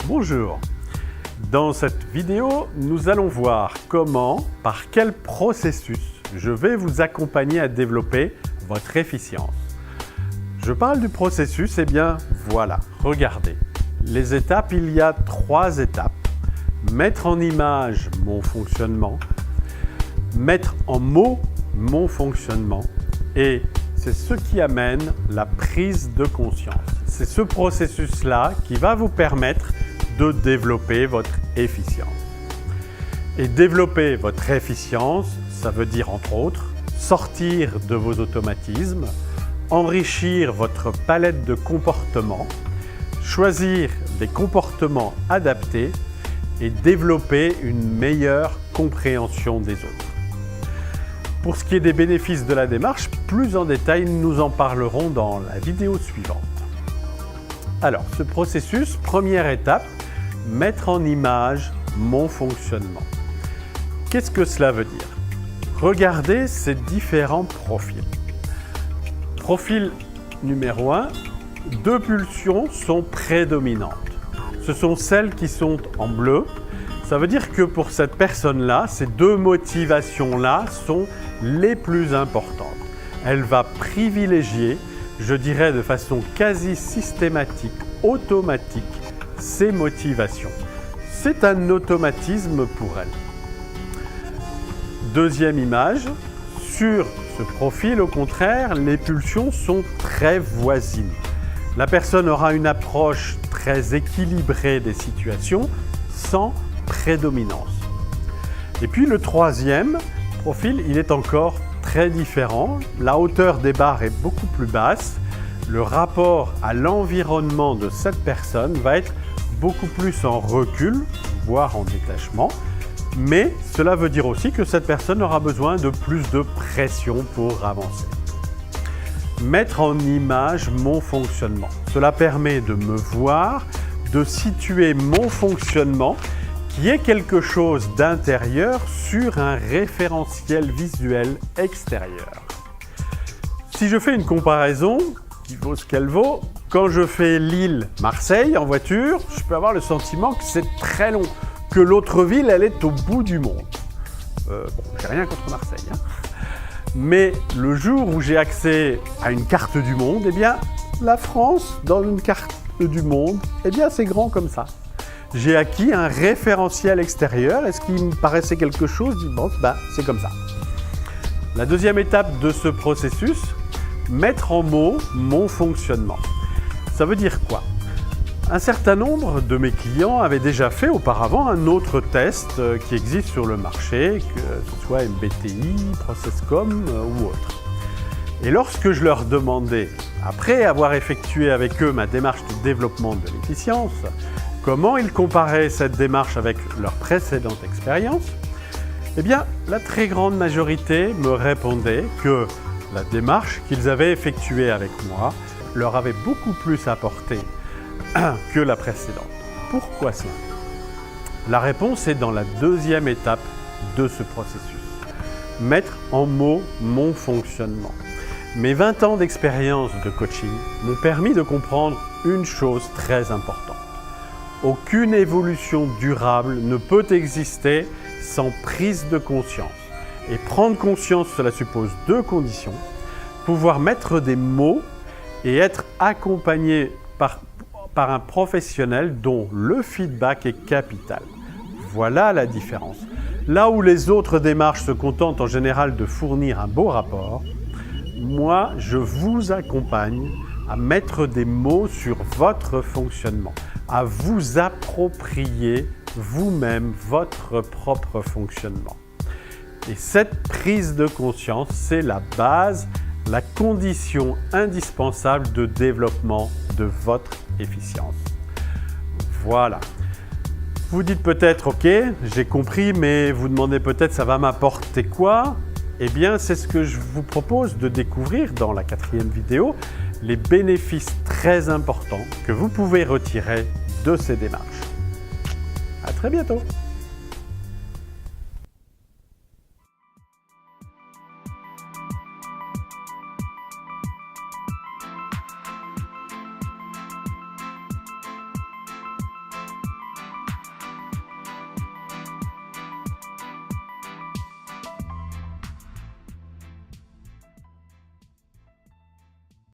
Bonjour. Dans cette vidéo, nous allons voir comment, par quel processus, je vais vous accompagner à développer votre efficience. Je parle du processus, eh bien voilà, regardez. Les étapes, il y a 3 étapes. Mettre en image mon fonctionnement, mettre en mots mon fonctionnement et c'est ce qui amène la prise de conscience. C'est ce processus-là qui va vous permettre de développer votre efficience. Et développer votre efficience, ça veut dire entre autres sortir de vos automatismes, enrichir votre palette de comportements, choisir des comportements adaptés et développer une meilleure compréhension des autres. Pour ce qui est des bénéfices de la démarche, plus en détail, nous en parlerons dans la vidéo suivante. Alors, ce processus, première étape, mettre en image mon fonctionnement. Qu'est-ce que cela veut dire? Regardez ces différents profils. Profil numéro 1, 2 pulsions sont prédominantes. Ce sont celles qui sont en bleu. Ça veut dire que pour cette personne-là, ces 2 motivations-là sont les plus importantes. Elle va privilégier, je dirais de façon quasi systématique, automatique, ses motivations. C'est un automatisme pour elle. Deuxième image, sur ce profil, au contraire, les pulsions sont très voisines. La personne aura une approche très équilibrée des situations, sans prédominance. Et puis le troisième profil, il est encore très différent. La hauteur des barres est beaucoup plus basse. Le rapport à l'environnement de cette personne va être beaucoup plus en recul, voire en détachement. Mais cela veut dire aussi que cette personne aura besoin de plus de pression pour avancer. Mettre en image mon fonctionnement. Cela permet de me voir, de situer mon fonctionnement qui est quelque chose d'intérieur sur un référentiel visuel extérieur. Si je fais une comparaison qui vaut ce qu'elle vaut, quand je fais Lille-Marseille en voiture, je peux avoir le sentiment que c'est très long, que l'autre ville, elle est au bout du monde. J'ai rien contre Marseille, hein. Mais le jour où j'ai accès à une carte du monde, eh bien, la France, dans une carte du monde, eh bien, c'est grand comme ça. J'ai acquis un référentiel extérieur et ce qui me paraissait quelque chose, bon, c'est comme ça. La deuxième étape de ce processus, mettre en mots mon fonctionnement. Ça veut dire quoi? Un certain nombre de mes clients avaient déjà fait auparavant un autre test qui existe sur le marché, que ce soit MBTI, Processcom ou autre. Et lorsque je leur demandais, après avoir effectué avec eux ma démarche de développement de l'efficience, comment ils comparaient cette démarche avec leur précédente expérience, eh bien, la très grande majorité me répondait que la démarche qu'ils avaient effectuée avec moi leur avait beaucoup plus apporté que la précédente. Pourquoi cela? La réponse est dans la deuxième étape de ce processus. Mettre en mots mon fonctionnement. Mes 20 ans d'expérience de coaching m'ont permis de comprendre une chose très importante. Aucune évolution durable ne peut exister sans prise de conscience. Et prendre conscience, cela suppose 2 conditions. Pouvoir mettre des mots et être accompagné par un professionnel dont le feedback est capital. Voilà la différence. Là où les autres démarches se contentent en général de fournir un beau rapport, moi, je vous accompagne à mettre des mots sur votre fonctionnement, à vous approprier vous-même votre propre fonctionnement. Et cette prise de conscience, c'est la base, la condition indispensable de développement de votre efficience. Voilà. Vous dites peut-être, ok, j'ai compris, mais vous demandez peut-être, ça va m'apporter quoi? Eh bien, c'est ce que je vous propose de découvrir dans la 4e vidéo, les bénéfices très importants que vous pouvez retirer de ces démarches. À très bientôt.